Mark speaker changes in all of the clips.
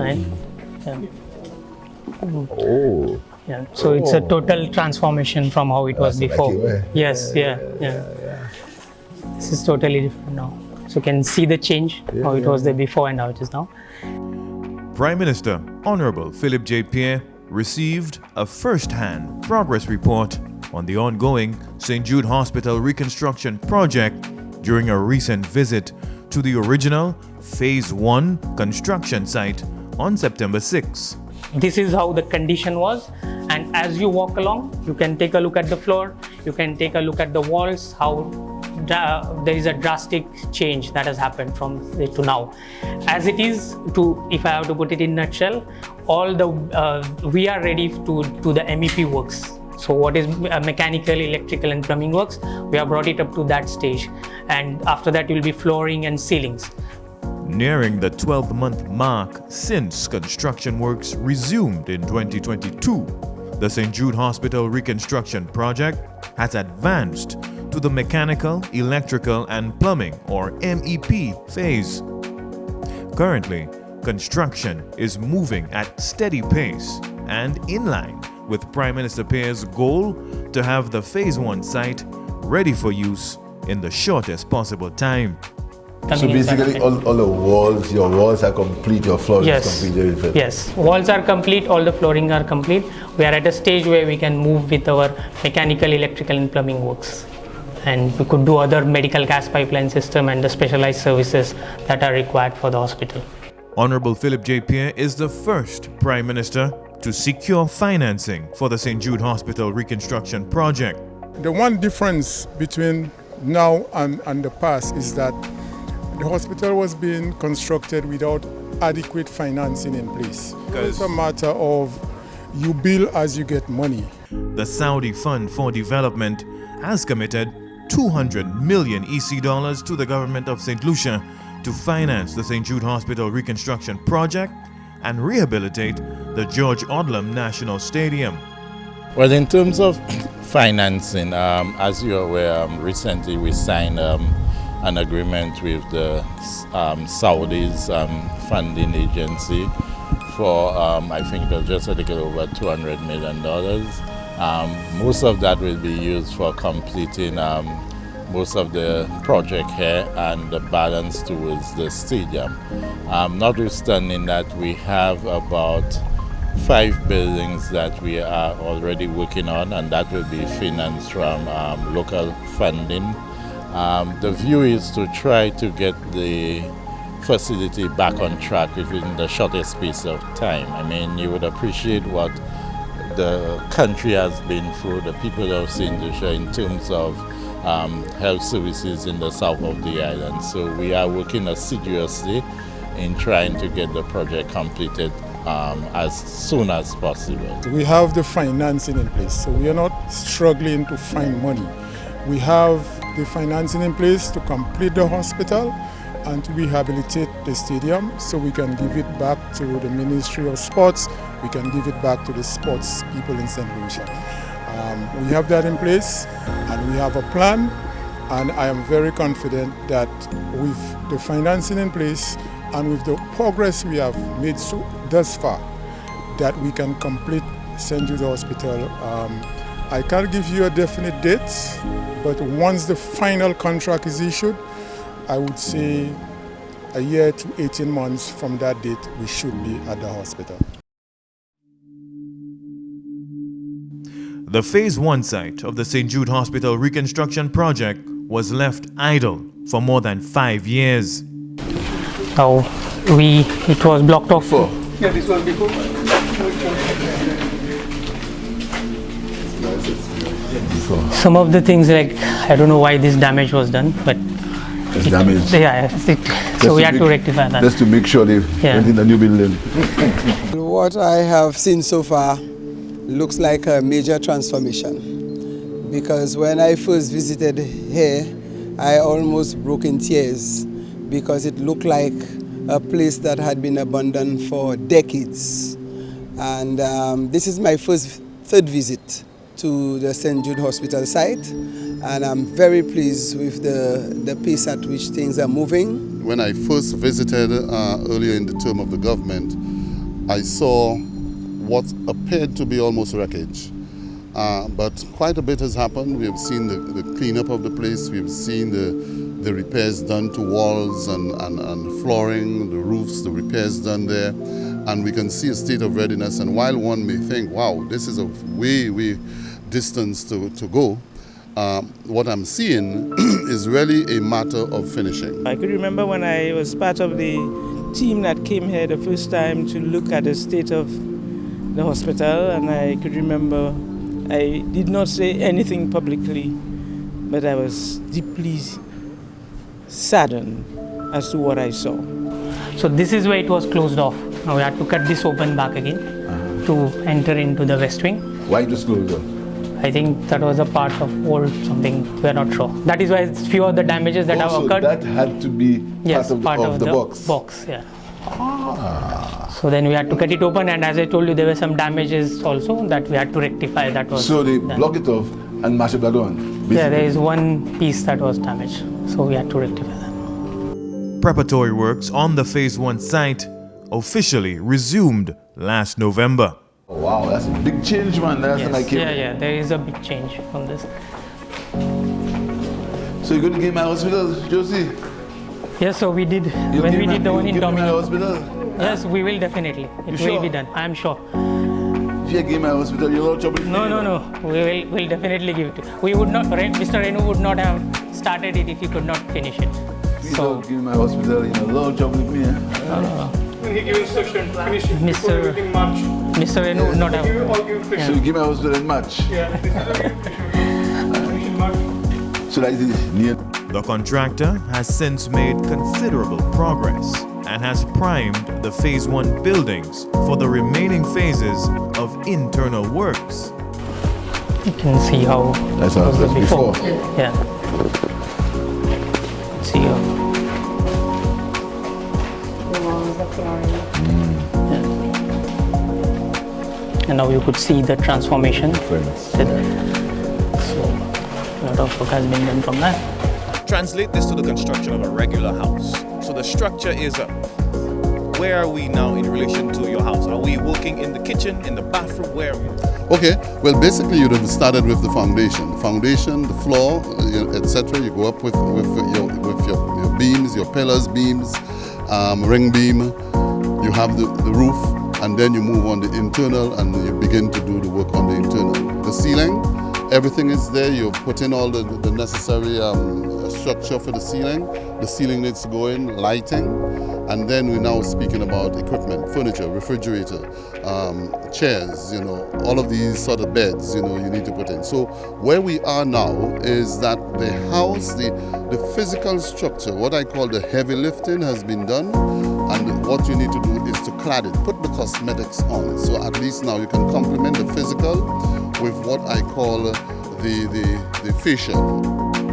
Speaker 1: right? Yeah.
Speaker 2: Oh.
Speaker 1: Yeah. So it's a total transformation from how it was before. Yes. Yeah. This is totally different now. So you can see the change, how it was there before and how it is now.
Speaker 3: Prime Minister Honorable Philip J. Pierre received a first-hand progress report on the ongoing St. Jude Hospital reconstruction project during a recent visit to the original Phase 1 construction site on September 6.
Speaker 1: This is how the condition was, and as you walk along, you can take a look at the floor, you can take a look at the walls, how there is a drastic change that has happened from to now. As it is, if I have to put it in a nutshell, we are ready to the MEP works. So what is mechanical, electrical and plumbing works, we have brought it up to that stage, and after that will be flooring and ceilings.
Speaker 3: Nearing the 12th-month mark since construction works resumed in 2022, the St. Jude Hospital reconstruction project has advanced to the mechanical, electrical and plumbing or MEP phase. Currently, construction is moving at steady pace and in line with Prime Minister Pierre's goal to have the Phase 1 site ready for use in the shortest possible time.
Speaker 2: So basically all the walls, your walls are complete, your flooring is complete?
Speaker 1: Yes, walls are complete, all the flooring are complete. We are at a stage where we can move with our mechanical, electrical and plumbing works. And we could do other medical gas pipeline system and the specialized services that are required for the hospital.
Speaker 3: Honorable Philip J. Pierre is the first Prime Minister to secure financing for the St. Jude Hospital reconstruction project.
Speaker 4: The one difference between now and the past is that the hospital was being constructed without adequate financing in place. It's a matter of you build as you get money.
Speaker 3: The Saudi Fund for Development has committed 200 million EC dollars to the Government of Saint Lucia to finance the St. Jude Hospital reconstruction project and rehabilitate the George Odlum National Stadium.
Speaker 5: Well, in terms of financing, as you're aware, recently we signed an agreement with the Saudi's funding agency for, I think it was just a little over $200 million. Most of that will be used for completing most of the project here and the balance towards the stadium. Notwithstanding that, we have about 5 buildings that we are already working on, and that will be financed from local funding. The view is to try to get the facility back on track within the shortest space of time. I mean, you would appreciate what the country has been through, the people of Saint Lucia, in terms of health services in the south of the island. So we are working assiduously in trying to get the project completed as soon as possible.
Speaker 4: We have the financing in place, so we are not struggling to find money. We have the financing in place to complete the hospital and to rehabilitate the stadium, so we can give it back to the Ministry of Sports, we can give it back to the sports people in St. Lucia. We have that in place and we have a plan, and I am very confident that with the financing in place and with the progress we have made thus far, that we can complete St. Jude Hospital. I can't give you a definite date, but once the final contract is issued, I would say a year to 18 months from that date, we should be at the hospital.
Speaker 3: The Phase 1 site of the St. Jude Hospital reconstruction project was left idle for more than 5 years.
Speaker 1: So it was blocked off.
Speaker 6: Yeah, this was before.
Speaker 1: Some of the things, like, I don't know why this damage was done, but
Speaker 2: It's damaged.
Speaker 1: Yeah, so we had to rectify that.
Speaker 2: Just to make sure they went in the new building.
Speaker 6: What I have seen so far looks like a major transformation, because when I first visited here, I almost broke in tears because it looked like a place that had been abandoned for decades. And this is my third visit to the St. Jude Hospital site, and I'm very pleased with the pace at which things are moving.
Speaker 7: When I first visited earlier in the term of the government, I saw what appeared to be almost wreckage. But quite a bit has happened. We have seen the cleanup of the place. We have seen the repairs done to walls and flooring, the roofs, the repairs done there. And we can see a state of readiness. And while one may think, wow, this is a way distance to go, what I'm seeing is really a matter of finishing.
Speaker 8: I could remember when I was part of the team that came here the first time to look at the state of the hospital, and I could remember I did not say anything publicly, but I was deeply saddened as to what I saw.
Speaker 1: So this is where it was closed off. Now we had to cut this open back again to enter into the west wing.
Speaker 2: Why it was closed off?
Speaker 1: I think that was a part of old something, we're not sure. That is why few of the damages that have occurred.
Speaker 2: That had to be
Speaker 1: yes,
Speaker 2: part of the box.
Speaker 1: Box, yeah. So then we had to cut it open, and as I told you, there were some damages also that we had to rectify. That was
Speaker 2: so they block it off and mash up that one. Basically.
Speaker 1: Yeah, there is one piece that was damaged, so we had to rectify that.
Speaker 3: Preparatory works on the Phase 1 site officially resumed last November.
Speaker 2: Oh, wow, that's a big change, man. That's
Speaker 1: Yes,
Speaker 2: when I came.
Speaker 1: yeah, there is a big change from this.
Speaker 2: So you're going to give my hospital, Josie?
Speaker 1: Yes, so we did when we did the one in Dominic.
Speaker 2: Hospital?
Speaker 1: Yes, we will definitely. It will be done. I am sure.
Speaker 2: If you give my hospital, you're not trouble.
Speaker 1: No. We'll definitely give it to you. We would not. Mr. Renu would not have started it if he could not finish it.
Speaker 2: Please don't give my hospital. You're a lot of trouble with me.
Speaker 9: When he gives instruction, finish it before
Speaker 1: Mr.
Speaker 9: everything march.
Speaker 1: Mr. Renu would not have.
Speaker 2: So you give my hospital in March.
Speaker 9: Yeah, this is finish in March.
Speaker 2: So that is near.
Speaker 3: The contractor has since made considerable progress and has primed the Phase 1 buildings for the remaining phases of internal works.
Speaker 1: You can see how
Speaker 2: That's
Speaker 1: it
Speaker 2: how
Speaker 1: was
Speaker 2: it was before.
Speaker 1: Yeah. See how.
Speaker 10: The walls, the flooring.
Speaker 1: And now you could see the transformation.
Speaker 2: Friends.
Speaker 1: So a lot of work has been done from that.
Speaker 11: Translate this to the construction of a regular house. So the structure is where are we now in relation to your house? Are we working in the kitchen, in the bathroom? Where are we?
Speaker 7: Okay, well, basically you'd have started with the foundation. The floor, etc. You go up with your beams, your pillars, beams, ring beam. You have the roof, and then you move on the internal, and you begin to do the work on the internal. The ceiling, everything is there. You've put in all the necessary structure for the ceiling. The ceiling needs to go in, lighting, and then we're now speaking about equipment, furniture, refrigerator, chairs, all of these sort of beds, you need to put in. So where we are now is that the house, the physical structure, what I call the heavy lifting has been done, and what you need to do is to clad it, put the cosmetics on. So at least now you can complement the physical with what I call the facial.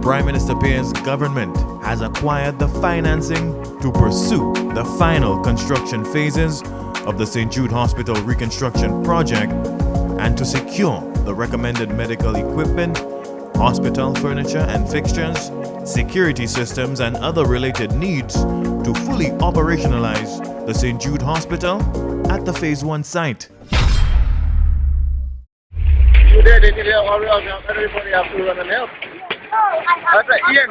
Speaker 3: Prime Minister Pierre's government has acquired the financing to pursue the final construction phases of the St. Jude Hospital Reconstruction project and to secure the recommended medical equipment, hospital furniture and fixtures, security systems and other related needs to fully operationalize the St. Jude Hospital at the Phase 1 site.
Speaker 9: Everybody have to run and help. That's right, Ian.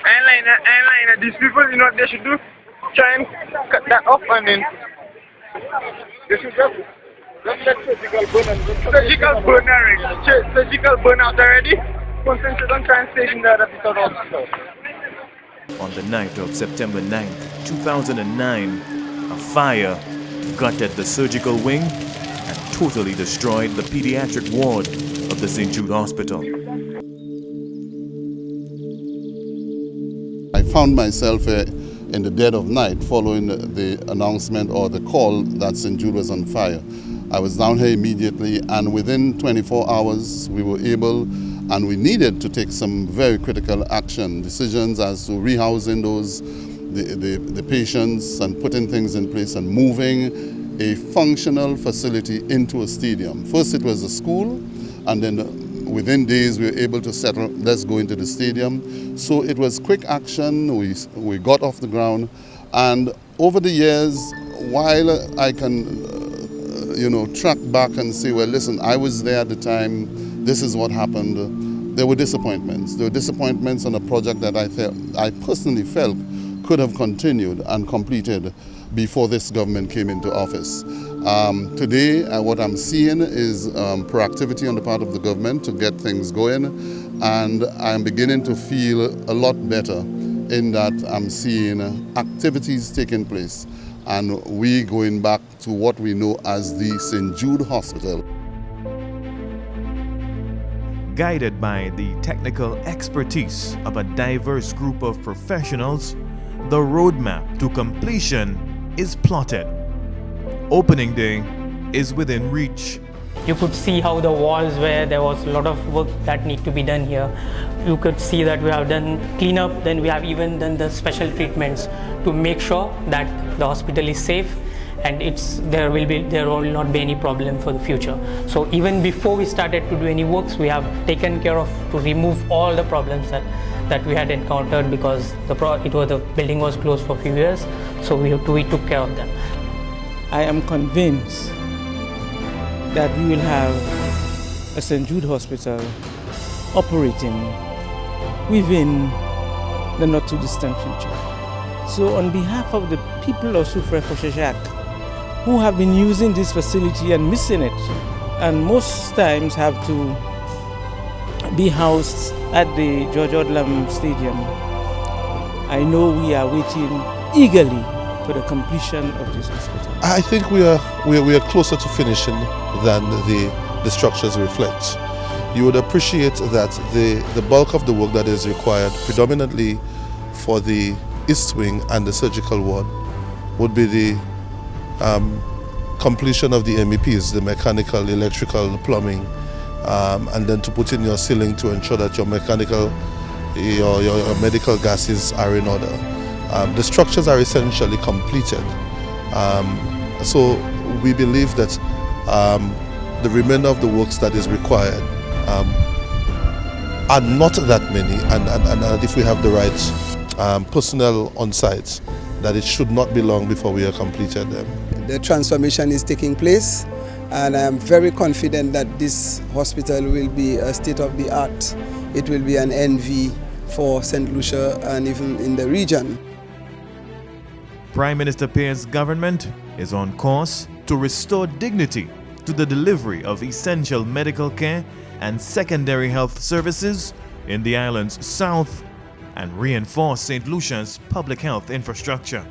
Speaker 9: Airliner, these people, you know what they should do? Try and cut that off and then they should just let surgical burn out already. Concentrate on trying to save in the other bit of the hospital.
Speaker 3: On the night of September 9th, 2009, a fire gutted the surgical wing and totally destroyed the pediatric ward of the St. Jude Hospital.
Speaker 7: I found myself in the dead of night following the announcement or the call that St. Jude was on fire. I was down here immediately, and within 24 hours we were able and we needed to take some very critical action, decisions as to rehousing the patients and putting things in place and moving a functional facility into a stadium. First it was a school, and then within days we were able to settle, let's go into the stadium. So it was quick action, we got off the ground, and over the years, while I can track back and say, well, listen, I was there at the time, this is what happened. There were disappointments. There were disappointments on a project that I personally felt could have continued and completed before this government came into office. Today, what I'm seeing is proactivity on the part of the government to get things going, and I'm beginning to feel a lot better in that I'm seeing activities taking place, and we going back to what we know as the St. Jude Hospital.
Speaker 3: Guided by the technical expertise of a diverse group of professionals, the roadmap to completion is plotted. Opening day is within reach.
Speaker 1: You could see how the walls were, there was a lot of work that need to be done here. You could see that we have done cleanup, then we have even done the special treatments to make sure that the hospital is safe and there will not be any problem for the future. So even before we started to do any works, we have taken care of to remove all the problems that we had encountered because the building was closed for a few years, so we took care of them.
Speaker 8: I am convinced that we will have a St. Jude Hospital operating within the not too distant future. So on behalf of the people of Soufrière-Fourchegnac who have been using this facility and missing it, and most times have to be housed at the George Odlum Stadium, I know we are waiting eagerly for the completion of this hospital.
Speaker 12: I think we are closer to finishing than the structures reflect. You would appreciate that the bulk of the work that is required, predominantly for the East Wing and the surgical ward, would be the completion of the MEPs, the mechanical, electrical, plumbing, and then to put in your ceiling to ensure that your your medical gases are in order. The structures are essentially completed. So we believe that the remainder of the works that is required are not that many, and if we have the right personnel on site, that it should not be long before we have completed them.
Speaker 6: The transformation is taking place, and I am very confident that this hospital will be a state-of-the-art. It will be an envy for St. Lucia and even in the region.
Speaker 3: Prime Minister Pierre's government is on course to restore dignity to the delivery of essential medical care and secondary health services in the island's south and reinforce St. Lucia's public health infrastructure.